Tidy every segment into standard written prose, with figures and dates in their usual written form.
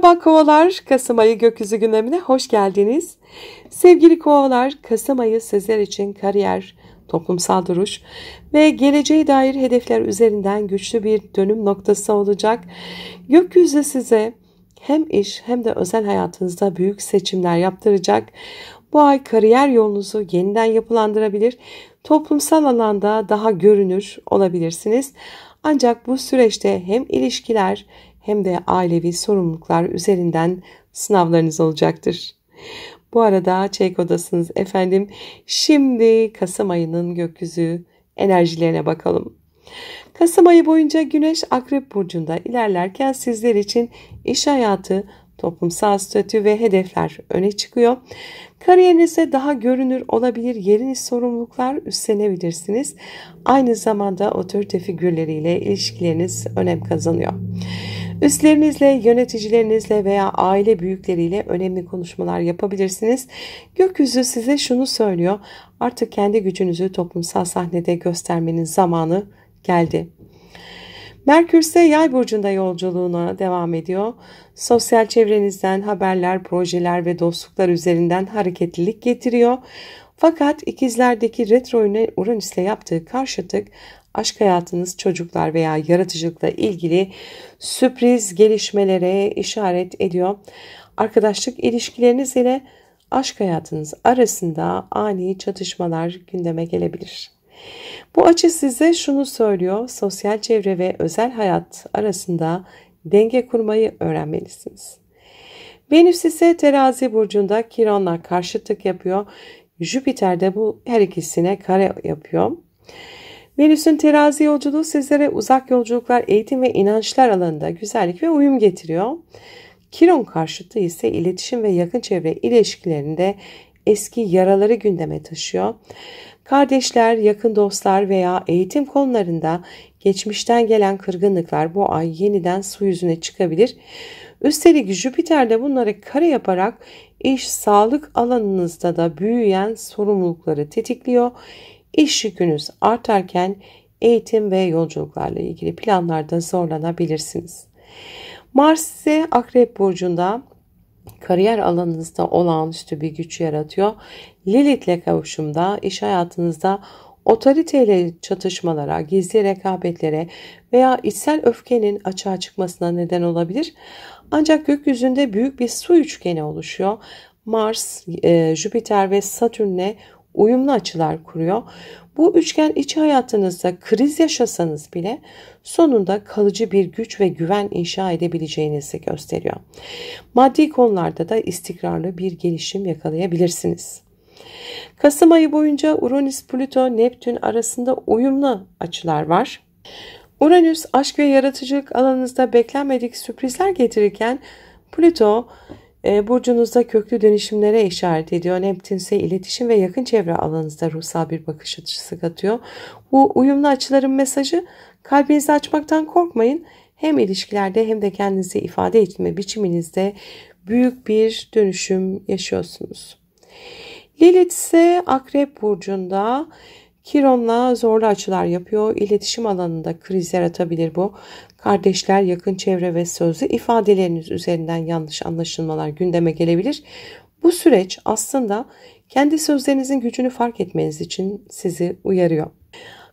Merhaba Kovalar, Kasım ayı gökyüzü gündemine hoş geldiniz. Sevgili Kovalar, Kasım ayı sizler için kariyer, toplumsal duruş ve geleceğe dair hedefler üzerinden güçlü bir dönüm noktası olacak. Gökyüzü size hem iş hem de özel hayatınızda büyük seçimler yaptıracak. Bu ay kariyer yolunuzu yeniden yapılandırabilir, toplumsal alanda daha görünür olabilirsiniz. Ancak bu süreçte hem ilişkiler hem de ailevi sorumluluklar üzerinden sınavlarınız olacaktır. Bu arada çek odasınız efendim. Şimdi Kasım ayının gökyüzü enerjilerine bakalım. Kasım ayı boyunca Güneş Akrep Burcu'nda ilerlerken sizler için iş hayatı, toplumsal statü ve hedefler öne çıkıyor. Kariyerinize daha görünür olabilir, yeni sorumluluklar üstlenebilirsiniz. Aynı zamanda otorite figürleriyle ilişkileriniz önem kazanıyor. Üstlerinizle, yöneticilerinizle veya aile büyükleriyle önemli konuşmalar yapabilirsiniz. Gökyüzü size şunu söylüyor: artık kendi gücünüzü toplumsal sahnede göstermenin zamanı geldi. Merkür ise Yay burcunda yolculuğuna devam ediyor. Sosyal çevrenizden haberler, projeler ve dostluklar üzerinden hareketlilik getiriyor. Fakat ikizlerdeki retro Uranüs'le yaptığı karşıtık aşk hayatınız, çocuklar veya yaratıcılıkla ilgili sürpriz gelişmelere işaret ediyor. Arkadaşlık ilişkileriniz ile aşk hayatınız arasında ani çatışmalar gündeme gelebilir. Bu açı size şunu söylüyor: sosyal çevre ve özel hayat arasında denge kurmayı öğrenmelisiniz. Venüs ise Terazi burcunda Kiron'la karşıtlık yapıyor. Jüpiter de bu her ikisine kare yapıyor. Venüs'ün terazi yolculuğu sizlere uzak yolculuklar, eğitim ve inançlar alanında güzellik ve uyum getiriyor. Kiron karşıtı ise iletişim ve yakın çevre ilişkilerinde eski yaraları gündeme taşıyor. Kardeşler, yakın dostlar veya eğitim konularında geçmişten gelen kırgınlıklar bu ay yeniden su yüzüne çıkabilir. Üstelik Jüpiter de bunları kare yaparak iş, sağlık alanınızda da büyüyen sorumlulukları tetikliyor. İş yükünüz artarken eğitim ve yolculuklarla ilgili planlarda zorlanabilirsiniz. Mars ise Akrep burcunda kariyer alanınızda olağanüstü bir güç yaratıyor. Lilith'le kavuşumda iş hayatınızda otoriteyle çatışmalara, gizli rekabetlere veya içsel öfkenin açığa çıkmasına neden olabilir. Ancak gökyüzünde büyük bir su üçgeni oluşuyor. Mars, Jüpiter ve Satürn'le uyumlu açılar kuruyor. Bu üçgen iç hayatınızda kriz yaşasanız bile sonunda kalıcı bir güç ve güven inşa edebileceğinizi gösteriyor. Maddi konularda da istikrarlı bir gelişim yakalayabilirsiniz. Kasım ayı boyunca Uranüs, Plüto, Neptün arasında uyumlu açılar var. Uranüs aşk ve yaratıcılık alanınızda beklenmedik sürprizler getirirken Plüto burcunuzda köklü dönüşümlere işaret ediyor. Neptün ise iletişim ve yakın çevre alanınızda ruhsal bir bakış açısı katıyor. Bu uyumlu açıların mesajı: kalbinizi açmaktan korkmayın. Hem ilişkilerde hem de kendinizi ifade etme biçiminizde büyük bir dönüşüm yaşıyorsunuz. Lilith ise Akrep burcunda Kiron'la zorlu açılar yapıyor. İletişim alanında kriz yaratabilir bu. Kardeşler, yakın çevre ve sözlü ifadeleriniz üzerinden yanlış anlaşılmalar gündeme gelebilir. Bu süreç aslında kendi sözlerinizin gücünü fark etmeniz için sizi uyarıyor.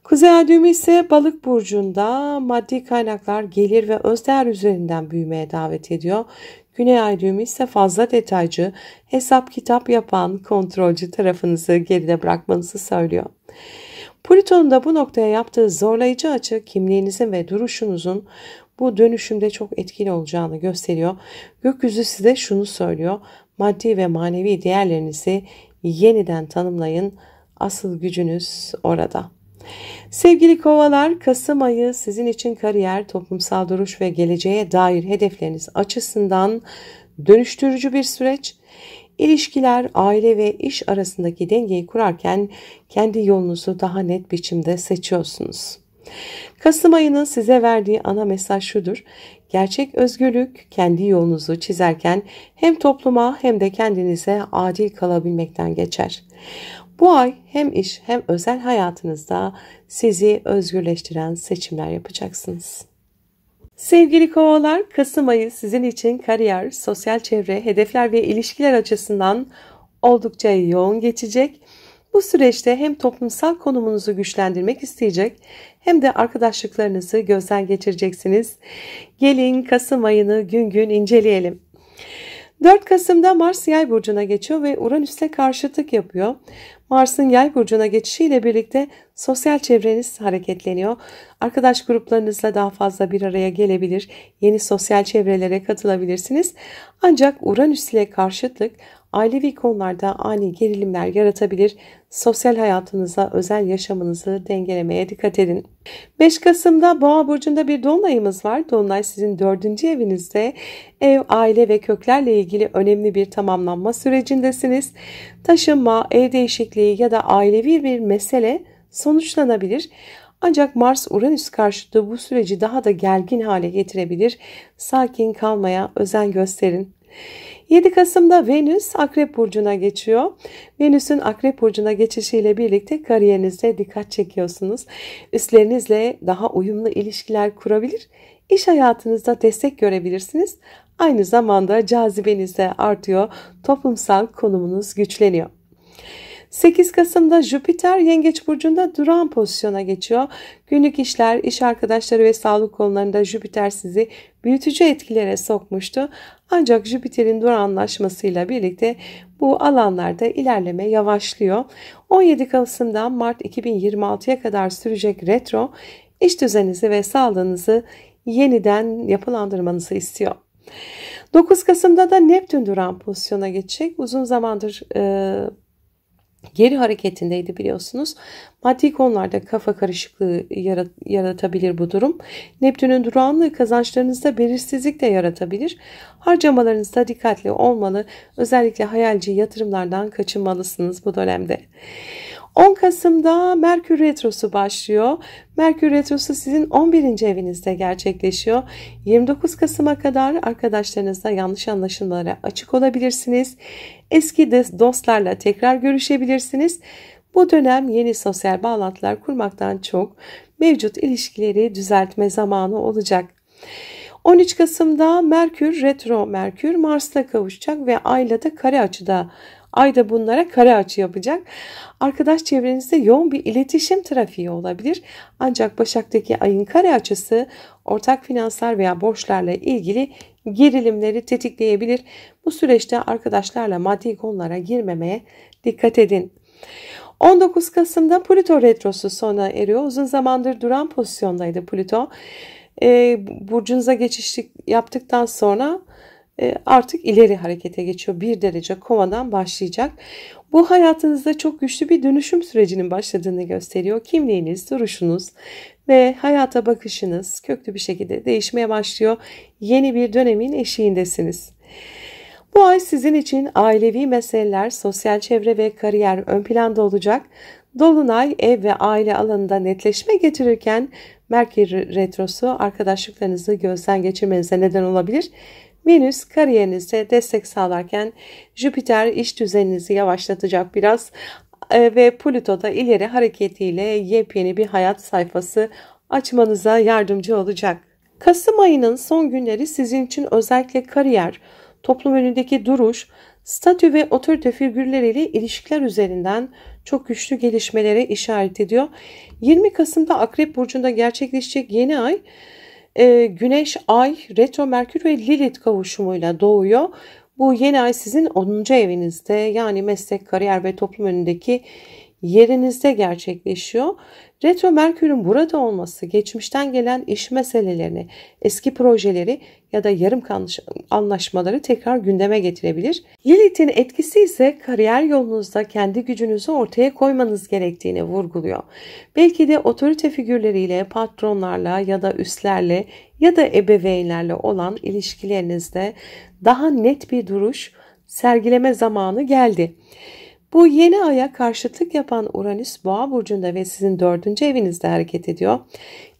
Kuzey ay düğümü ise Balık burcunda maddi kaynaklar, gelir ve özdeğer üzerinden büyümeye davet ediyor. Güney ay düğümü ise fazla detaycı, hesap kitap yapan, kontrolcü tarafınızı geride bırakmanızı söylüyor. Plüton'un da bu noktaya yaptığı zorlayıcı açı kimliğinizin ve duruşunuzun bu dönüşümde çok etkili olacağını gösteriyor. Gökyüzü size şunu söylüyor: maddi ve manevi değerlerinizi yeniden tanımlayın. Asıl gücünüz orada. Sevgili Kovalar, Kasım ayı sizin için kariyer, toplumsal duruş ve geleceğe dair hedefleriniz açısından dönüştürücü bir süreç. İlişkiler, aile ve iş arasındaki dengeyi kurarken kendi yolunuzu daha net biçimde seçiyorsunuz. Kasım ayının size verdiği ana mesaj şudur: gerçek özgürlük kendi yolunuzu çizerken hem topluma hem de kendinize adil kalabilmekten geçer. Bu ay hem iş hem özel hayatınızda sizi özgürleştiren seçimler yapacaksınız. Sevgili kovalar, Kasım ayı sizin için kariyer, sosyal çevre, hedefler ve ilişkiler açısından oldukça yoğun geçecek. Bu süreçte hem toplumsal konumunuzu güçlendirmek isteyecek hem de arkadaşlıklarınızı gözden geçireceksiniz. Gelin Kasım ayını gün gün inceleyelim. 4 Kasım'da Mars Yay burcuna geçiyor ve Uranüs'le karşıtlık yapıyor. Mars'ın Yay burcuna geçişiyle birlikte sosyal çevreniz hareketleniyor. Arkadaş gruplarınızla daha fazla bir araya gelebilir, yeni sosyal çevrelere katılabilirsiniz. Ancak Uranüs ile karşıtlık ailevi konularda ani gerilimler yaratabilir. Sosyal hayatınıza, özel yaşamınızı dengelemeye dikkat edin. 5 Kasım'da Boğa burcunda bir dolunayımız var. Dolunay sizin 4. evinizde. Ev, aile ve köklerle ilgili önemli bir tamamlanma sürecindesiniz. Taşınma, ev değişikliği ya da ailevi bir mesele sonuçlanabilir. Ancak Mars-Uranüs karşıtlığı bu süreci daha da gergin hale getirebilir. Sakin kalmaya özen gösterin. 7 Kasım'da Venüs Akrep Burcu'na geçiyor. Venüs'ün Akrep Burcu'na geçişiyle birlikte kariyerinizde dikkat çekiyorsunuz. Üstlerinizle daha uyumlu ilişkiler kurabilir. İş hayatınızda destek görebilirsiniz. Aynı zamanda cazibeniz de artıyor. Toplumsal konumunuz güçleniyor. 8 Kasım'da Jüpiter Yengeç Burcu'nda durağan pozisyona geçiyor. Günlük işler, iş arkadaşları ve sağlık konularında Jüpiter sizi büyütücü etkilere sokmuştu. Ancak Jüpiter'in durağanlaşmasıyla birlikte bu alanlarda ilerleme yavaşlıyor. 17 Kasım'dan Mart 2026'ya kadar sürecek retro, iş düzeninizi ve sağlığınızı yeniden yapılandırmanızı istiyor. 9 Kasım'da da Neptün durağan pozisyona geçecek. Uzun zamandır geri hareketindeydi biliyorsunuz. Maddi konularda kafa karışıklığı yaratabilir bu durum. Neptün'ün durağanlığı kazançlarınızda belirsizlik de yaratabilir. Harcamalarınızda dikkatli olmalı. Özellikle hayalci yatırımlardan kaçınmalısınız bu dönemde. 10 Kasım'da Merkür Retrosu başlıyor. Merkür Retrosu sizin 11. evinizde gerçekleşiyor. 29 Kasım'a kadar arkadaşlarınızla yanlış anlaşılmalara açık olabilirsiniz. Eski dostlarla tekrar görüşebilirsiniz. Bu dönem yeni sosyal bağlantılar kurmaktan çok mevcut ilişkileri düzeltme zamanı olacak. 13 Kasım'da Merkür Retro Merkür Mars'la kavuşacak ve Ay'la da kare açıda. Ay da bunlara kare açı yapacak. Arkadaş çevrenizde yoğun bir iletişim trafiği olabilir. Ancak Başak'taki Ay'ın kare açısı ortak finanslar veya borçlarla ilgili gerilimleri tetikleyebilir. Bu süreçte arkadaşlarla maddi konulara girmemeye dikkat edin. 19 Kasım'da Plüto retrosu sona eriyor. Uzun zamandır duran pozisyondaydı Plüto. Burcunuza geçiş yaptıktan sonra artık ileri harekete geçiyor. 1 derece Kova'dan başlayacak. Bu hayatınızda çok güçlü bir dönüşüm sürecinin başladığını gösteriyor. Kimliğiniz, duruşunuz ve hayata bakışınız köklü bir şekilde değişmeye başlıyor. Yeni bir dönemin eşiğindesiniz. Bu ay sizin için ailevi meseleler, sosyal çevre ve kariyer ön planda olacak. Dolunay ev ve aile alanında netleşme getirirken Merkür retrosu arkadaşlıklarınızı gözden geçirmenize neden olabilir. Venüs kariyerinizde destek sağlarken Jüpiter iş düzeninizi yavaşlatacak biraz ve Plüto da ileri hareketiyle yepyeni bir hayat sayfası açmanıza yardımcı olacak. Kasım ayının son günleri sizin için özellikle kariyer, toplum önündeki duruş, statü ve otorite figürleriyle ilişkiler üzerinden çok güçlü gelişmelere işaret ediyor. 20 Kasım'da Akrep Burcu'nda gerçekleşecek yeni ay Güneş, Ay, Retro Merkür ve Lilith kavuşumuyla doğuyor. Bu yeni ay sizin 10. evinizde yani meslek, kariyer ve toplum önündeki yerinizde gerçekleşiyor. Retro Merkür'ün burada olması geçmişten gelen iş meselelerini, eski projeleri ya da yarım anlaşmaları tekrar gündeme getirebilir. Lilith'in etkisi ise kariyer yolunuzda kendi gücünüzü ortaya koymanız gerektiğini vurguluyor. Belki de otorite figürleriyle, patronlarla ya da üstlerle ya da ebeveynlerle olan ilişkilerinizde daha net bir duruş sergileme zamanı geldi. Bu yeni aya karşıtlık yapan Uranüs Boğa burcunda ve sizin 4. evinizde hareket ediyor.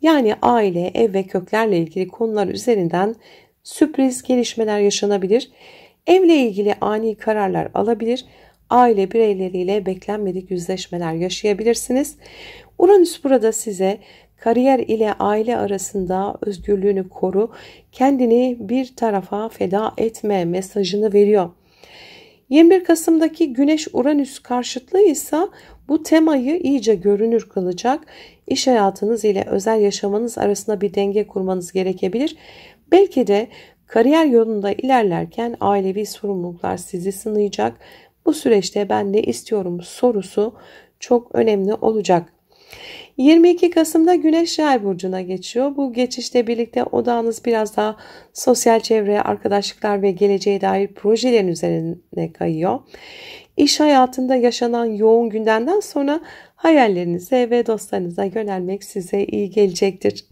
Yani aile, ev ve köklerle ilgili konular üzerinden sürpriz gelişmeler yaşanabilir. Evle ilgili ani kararlar alabilir. Aile bireyleriyle beklenmedik yüzleşmeler yaşayabilirsiniz. Uranüs burada size kariyer ile aile arasında özgürlüğünü koru, kendini bir tarafa feda etme mesajını veriyor. 21 Kasım'daki Güneş-Uranüs karşıtlığı ise bu temayı iyice görünür kılacak. İş hayatınız ile özel yaşamınız arasında bir denge kurmanız gerekebilir. Belki de kariyer yolunda ilerlerken ailevi sorumluluklar sizi sınayacak. Bu süreçte ben ne istiyorum sorusu çok önemli olacak. 22 Kasım'da Güneş Yay burcuna geçiyor. Bu geçişle birlikte odağınız biraz daha sosyal çevre, arkadaşlıklar ve geleceğe dair projelerin üzerine kayıyor. İş hayatında yaşanan yoğun gündemden sonra hayallerinize ve dostlarınıza yönelmek size iyi gelecektir.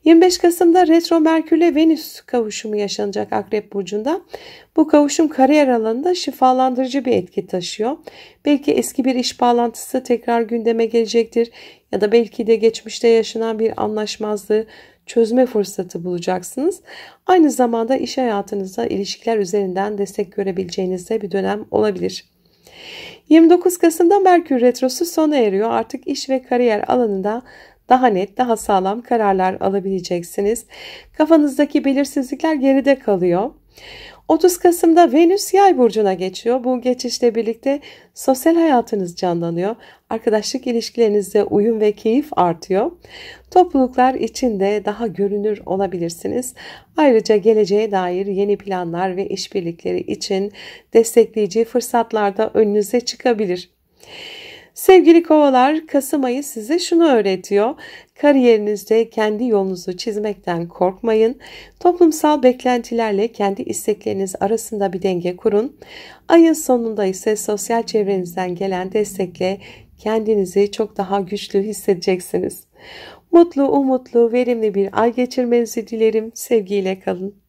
25 Kasım'da Retro Merkür ile Venüs kavuşumu yaşanacak Akrep Burcu'nda. Bu kavuşum kariyer alanında şifalandırıcı bir etki taşıyor. Belki eski bir iş bağlantısı tekrar gündeme gelecektir ya da belki de geçmişte yaşanan bir anlaşmazlığı çözme fırsatı bulacaksınız. Aynı zamanda iş hayatınızda ilişkiler üzerinden destek görebileceğiniz de bir dönem olabilir. 29 Kasım'da Merkür Retrosu sona eriyor. Artık iş ve kariyer alanında daha net, daha sağlam kararlar alabileceksiniz. Kafanızdaki belirsizlikler geride kalıyor. 30 Kasım'da Venüs Yay burcuna geçiyor. Bu geçişle birlikte sosyal hayatınız canlanıyor. Arkadaşlık ilişkilerinizde uyum ve keyif artıyor. Topluluklar içinde daha görünür olabilirsiniz. Ayrıca geleceğe dair yeni planlar ve işbirlikleri için destekleyici fırsatlar da önünüze çıkabilir. Sevgili kovalar, Kasım ayı size şunu öğretiyor. Kariyerinizde kendi yolunuzu çizmekten korkmayın. Toplumsal beklentilerle kendi istekleriniz arasında bir denge kurun. Ayın sonunda ise sosyal çevrenizden gelen destekle kendinizi çok daha güçlü hissedeceksiniz. Mutlu, umutlu, verimli bir ay geçirmenizi dilerim. Sevgiyle kalın.